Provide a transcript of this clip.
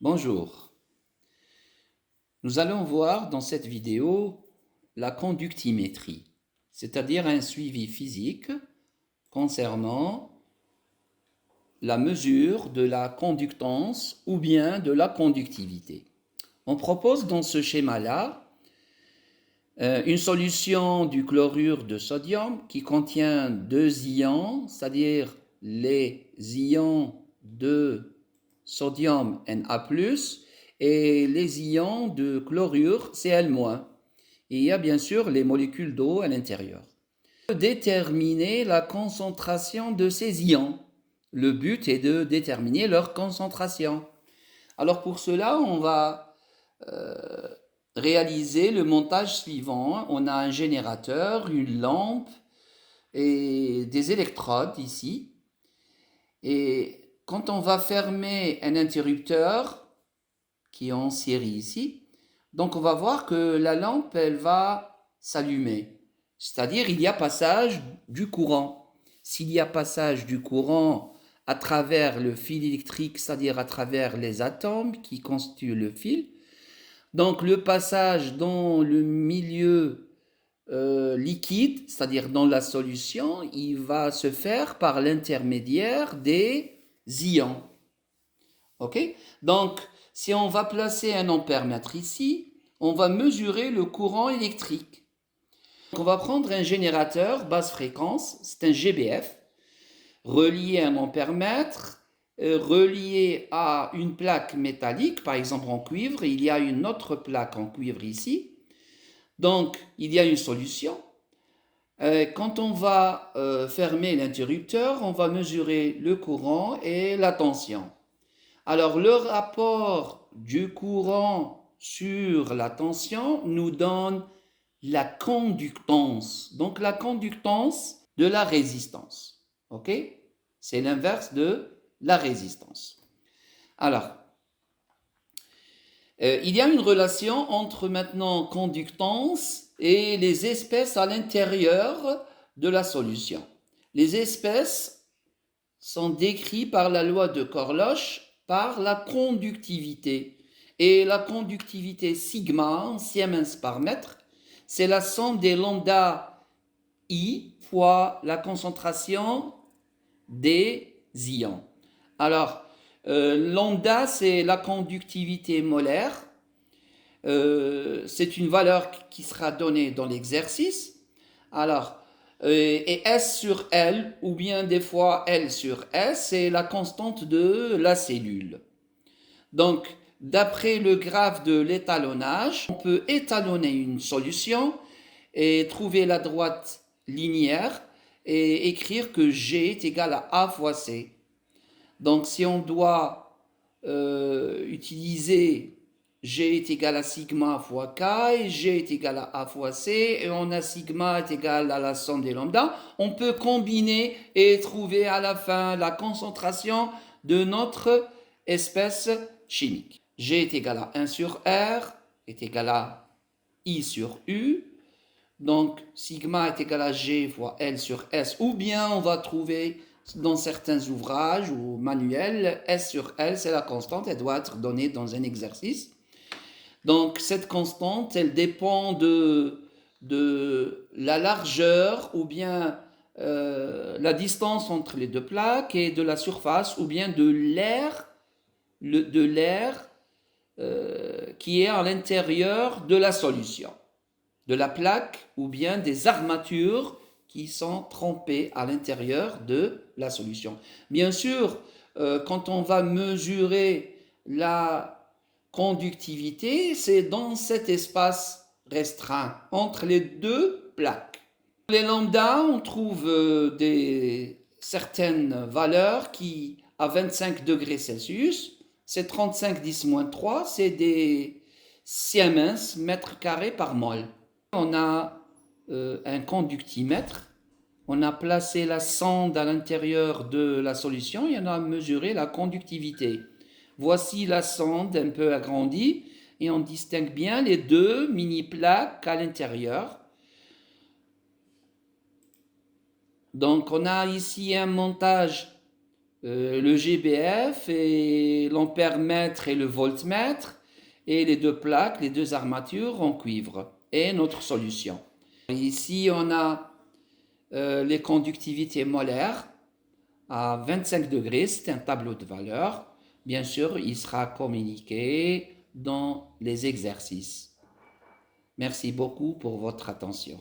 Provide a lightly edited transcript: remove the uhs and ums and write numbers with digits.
Bonjour, nous allons voir dans cette vidéo la conductimétrie, c'est-à-dire un suivi physique concernant la mesure de la conductance ou bien de la conductivité. On propose dans ce schéma-là une solution du chlorure de sodium qui contient deux ions, c'est-à-dire les ions de sodium Na+, et les ions de chlorure Cl-. Et il y a bien sûr les molécules d'eau à l'intérieur. Déterminer la concentration de ces ions. Le but est de déterminer leur concentration. Alors pour cela, on va réaliser le montage suivant. On a un générateur, une lampe et des électrodes ici. Et quand on va fermer un interrupteur qui est en série ici, donc on va voir que la lampe, elle va s'allumer. C'est-à-dire il y a passage du courant. S'il y a passage du courant à travers le fil électrique, c'est-à-dire à travers les atomes qui constituent le fil, donc le passage dans le milieu liquide, c'est-à-dire dans la solution, il va se faire par l'intermédiaire des ions. Ok? Donc, si on va placer un ampèremètre ici, on va mesurer le courant électrique. Donc, on va prendre un générateur basse fréquence, c'est un GBF, relié à un ampèremètre, relié à une plaque métallique, par exemple en cuivre. Il y a une autre plaque en cuivre ici. Donc, il y a une solution. Quand on va fermer l'interrupteur, on va mesurer le courant et la tension. Alors, le rapport du courant sur la tension nous donne la conductance. Donc, la conductance de la résistance. OK? C'est l'inverse de la résistance. Alors, il y a une relation entre maintenant conductance et les espèces à l'intérieur de la solution. Les espèces sont décrites par la loi de Corlosh par la conductivité. Et la conductivité sigma, en Siemens par mètre, c'est la somme des lambda I fois la concentration des ions. Alors, lambda, c'est la conductivité molaire. C'est une valeur qui sera donnée dans l'exercice. Alors, et S sur L, ou bien des fois L sur S, c'est la constante de la cellule. Donc, d'après le graphe de l'étalonnage, on peut étalonner une solution et trouver la droite linéaire et écrire que G est égal à A fois C. Donc, si on doit utiliser G est égal à sigma fois K et G est égal à A fois C et on a sigma est égal à la somme des lambda, on peut combiner et trouver à la fin la concentration de notre espèce chimique. G est égal à 1 sur R est égal à I sur U. Donc, sigma est égal à G fois L sur S. Ou bien on va trouver dans certains ouvrages ou manuels, S sur L, c'est la constante. Elle doit être donnée dans un exercice. Donc, cette constante, elle dépend de la largeur ou bien la distance entre les deux plaques et de la surface ou bien de l'air qui est à l'intérieur de la solution, de la plaque ou bien des armatures qui sont trempées à l'intérieur de la solution. Bien sûr, quand on va mesurer la conductivité, c'est dans cet espace restreint entre les deux plaques. Les lambda, on trouve certaines valeurs qui, à 25 degrés Celsius, c'est 35×10-3, c'est des Siemens mètres carrés par mol. On a un conductimètre, on a placé la sonde à l'intérieur de la solution et on a mesuré la conductivité. Voici la sonde un peu agrandie et on distingue bien les deux mini-plaques à l'intérieur. Donc on a ici un montage le GBF et l'ampère-mètre et le voltmètre et les deux plaques, les deux armatures en cuivre et notre solution. Ici, on a les conductivités molaires à 25 degrés, c'est un tableau de valeur. Bien sûr, il sera communiqué dans les exercices. Merci beaucoup pour votre attention.